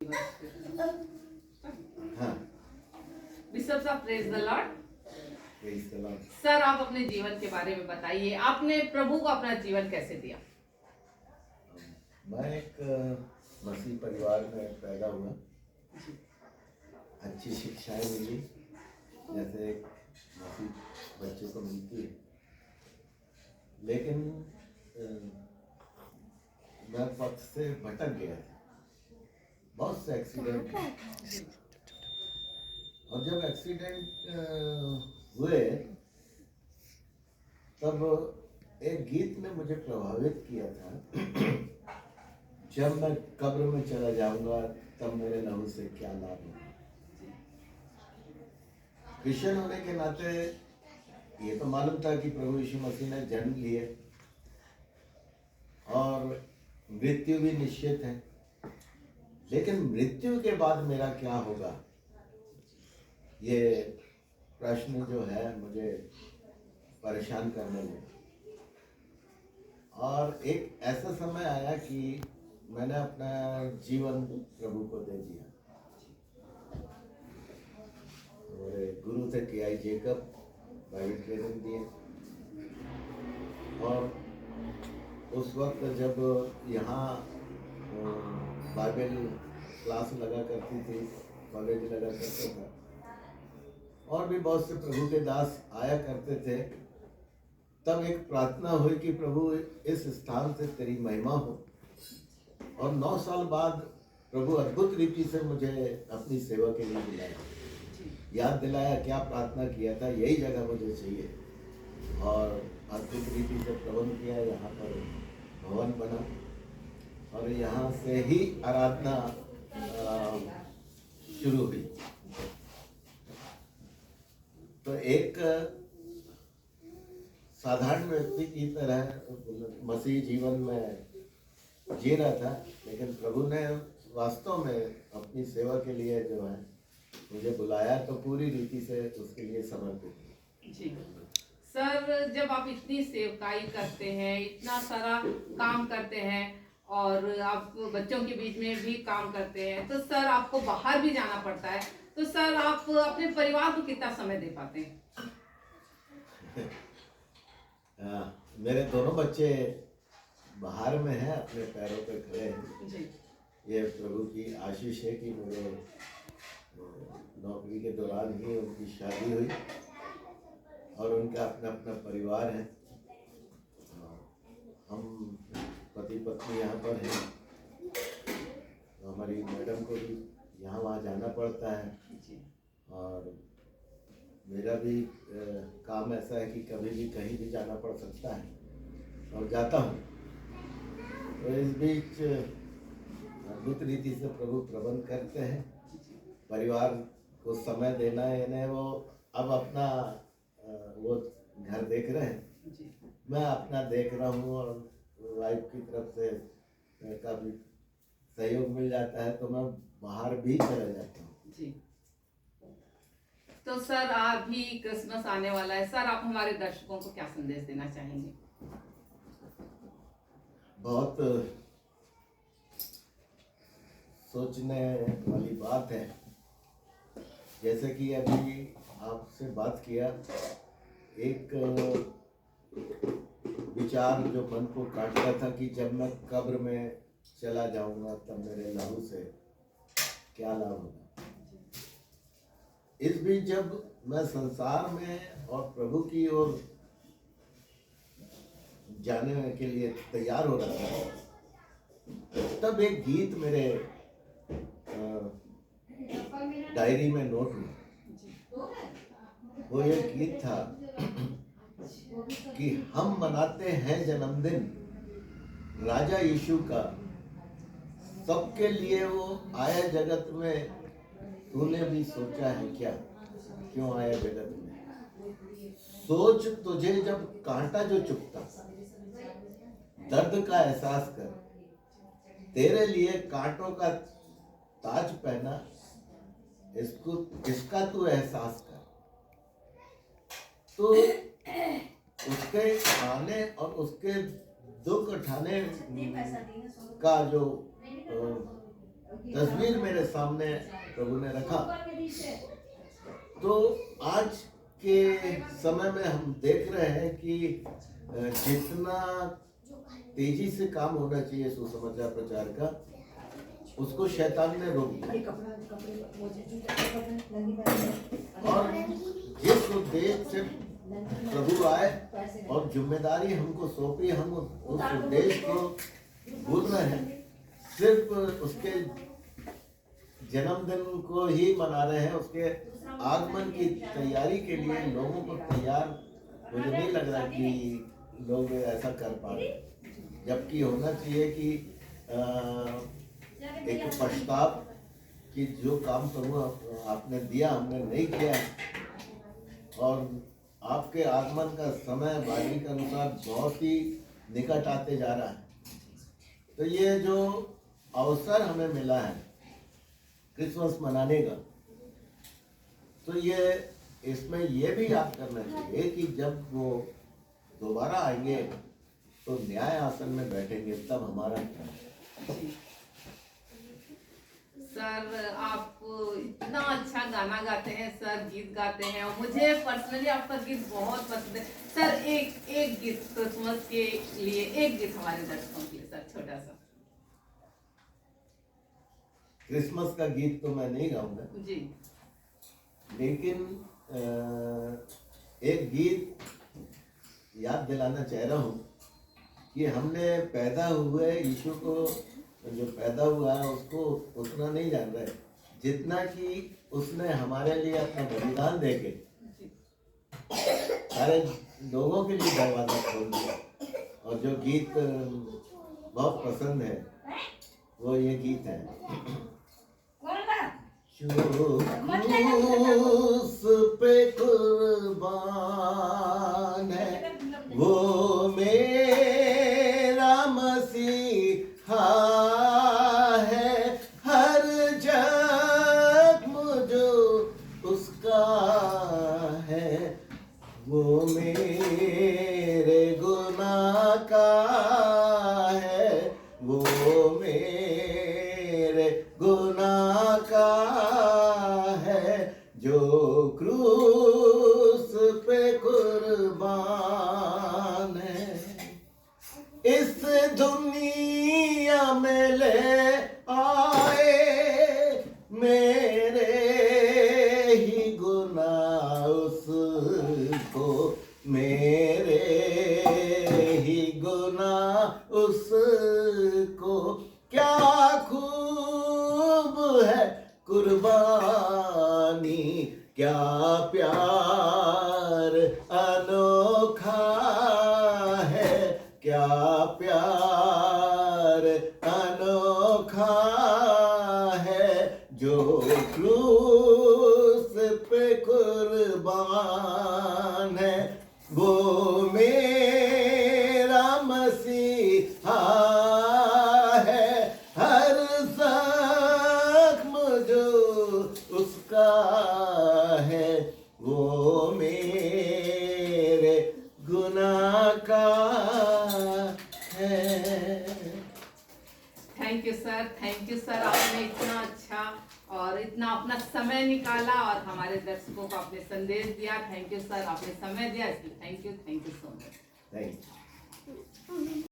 हाँ, बिशप साहब, praise the Lord. Praise the Lord. Sir, आप अपने जीवन के बारे में बताइए, आपने प्रभु को अपना जीवन कैसे दिया? मैं एक मसीह परिवार में पैदा हुआ। अच्छी शिक्षाएं मिली जैसे एक मसीह बच्चे को मिलती है, लेकिन मैं पथ से भटक गया था। बहुत से एक्सीडेंट हुए, और जब एक्सीडेंट हुए तब एक गीत ने मुझे प्रभावित किया था, जब मैं कब्र में चला जाऊंगा तब मेरे लहू से क्या लाभ होगा। क्रिश्चियन होने के नाते ये तो मालूम था कि प्रभु यीशु मसीह ने जन्म लिए और मृत्यु भी निश्चित है, लेकिन मृत्यु के बाद मेरा क्या होगा, ये प्रश्न जो है मुझे परेशान करने लगा। और एक ऐसा समय आया कि मैंने अपना जीवन प्रभु को दे दिया। और गुरु थे T.I. जेकब, बाइबल ट्रेनिंग दिए, और उस वक्त जब यहाँ बाइबल क्लास लगा करती थी, कॉलेज लगा करता था, और भी बहुत से प्रभु के दास आया करते थे, तब एक प्रार्थना हुई कि प्रभु इस स्थान से तेरी महिमा हो। और 9 साल बाद प्रभु अद्भुत रीति से मुझे अपनी सेवा के लिए बुलाया, याद दिलाया क्या प्रार्थना किया था, यही जगह मुझे चाहिए, और अद्भुत रीति से प्रबंध किया। यहाँ पर भवन बना और यहाँ से ही आराधना शुरू हुई। तो एक साधारण व्यक्ति की तरह मसीह जीवन में जी रहा था, लेकिन प्रभु ने वास्तव में अपनी सेवा के लिए जो है मुझे बुलाया, तो पूरी रीति से उसके लिए समर्पित। जी सर, जब आप इतनी सेवकाई करते हैं, इतना सारा काम करते हैं और आप बच्चों के बीच में भी काम करते हैं, तो सर आपको बाहर भी जाना पड़ता है, तो सर आप अपने परिवार को कितना समय दे पाते हैं? मेरे दोनों बच्चे बाहर में हैं, अपने पैरों पे खड़े हैं जी। ये प्रभु की आशीष है कि मेरे नौकरी के दौरान ही उनकी शादी हुई और उनका अपना अपना परिवार है। हम पति पत्नी यहाँ पर हैं, हमारी मैडम को भी यहाँ वहाँ जाना पड़ता है, और मेरा भी काम ऐसा है कि कभी भी कहीं भी जाना पड़ सकता है और जाता हूँ। तो इस बीच अद्भुत रीति से प्रभु प्रबंध करते हैं। परिवार को समय देना है, यानी वो अब अपना वो घर देख रहे हैं, मैं अपना देख रहा हूँ, और वाइफ की तरफ से काफ़ी सहयोग मिल जाता है, तो मैं बाहर भी चला जाता हूँ। जी। तो सर अभी क्रिसमस आने वाला है, सर आप हमारे दर्शकों को क्या संदेश देना चाहेंगे? बहुत सोचने वाली बात है। जैसे कि अभी आपसे बात किया, एक विचार जो मन को काटता था कि जब मैं कब्र में चला जाऊंगा तब मेरे लहू से क्या लाभ होगा। इस बीच जब मैं संसार में और प्रभु की ओर जाने के लिए तैयार हो रहा था, तब एक गीत मेरे डायरी में नोट हुआ। वो ये गीत था कि हम मनाते हैं जन्मदिन राजा यीशु का, सबके लिए वो आया जगत में, तूने भी सोचा है क्या, क्यों आया जगत में। सोच तुझे जब कांटा जो चुभता, दर्द का एहसास कर, तेरे लिए कांटों का ताज पहना, इसका तू एहसास कर। तो उसके आने और उसके दुख उठाने का जो तस्वीर मेरे सामने प्रभु ने रखा। तो आज के समय में हम देख रहे हैं कि जितना तेजी से काम होना चाहिए सुसमाचार प्रचार का, उसको शैतान ने रोक दिया। और जिस उद्देश्य से प्रभु आए और जिम्मेदारी हमको सौंपी, हम उस उद्देश्य को भूल रहे हैं। सिर्फ उसके जन्मदिन को ही मना रहे हैं। उसके आगमन की तैयारी के लिए लोगों को तैयार, मुझे नहीं लग रहा कि लोग ऐसा कर पा रहे, जबकि होना चाहिए कि एक पश्चाताप कि जो काम प्रभु आपने दिया हमने नहीं किया, और आपके आगमन का समय बाइबल के अनुसार बहुत ही निकट आते जा रहा है। तो ये जो अवसर हमें मिला है क्रिसमस मनाने का, तो ये इसमें ये भी याद करना चाहिए कि जब वो दोबारा आएंगे तो न्याय आसन में बैठेंगे, तब हमारा क्या है। सर आप इतना अच्छा गाना गाते हैं सर, गीत गाते हैं, और मुझे पर्सनली आपका गीत बहुत पसंद है सर। एक गीत क्रिसमस के लिए, एक गीत हमारे दर्शकों के लिए सर, छोटा सा। क्रिसमस का गीत तो मैं नहीं गाऊंगा जी, लेकिन एक गीत याद दिलाना चाह रहा हूँ कि हमने पैदा हुए यीशु को, जो पैदा हुआ है उसको उतना नहीं जान रहे जितना कि उसने हमारे लिए अपना बलिदान देके सारे लोगों के लिए दरवाजा खोल दिया। और जो गीत बहुत पसंद है वो ये गीत है, जो क्रूस पे कुर्बान है वो मेरा मसीहा है, हर जख्म जो उसका है वो मेरे गुनाह का है, वो मेरे गुनाह का है, जो क्रूस पे कुर्बान है। इस दुनिया में ले आए मेरे ही गुनाह उसको, मेरे ही गुनाह उसको। क्या खूब है कुर्बानी, क्या प्यार अनोखा है, क्या प्यार अनोखा है, जो क्रूस पे कुर्बान है वो मेरा मसीहा है, हर जख्म जो उसका है वो मेरे गुनाह का है। Thank you sir, thank you sir. आपने इतना अच्छा और इतना अपना समय निकाला और हमारे दर्शकों को आपने संदेश दिया। थैंक यू सर, आपने समय दिया, इसलिए thank you so much. Thank you.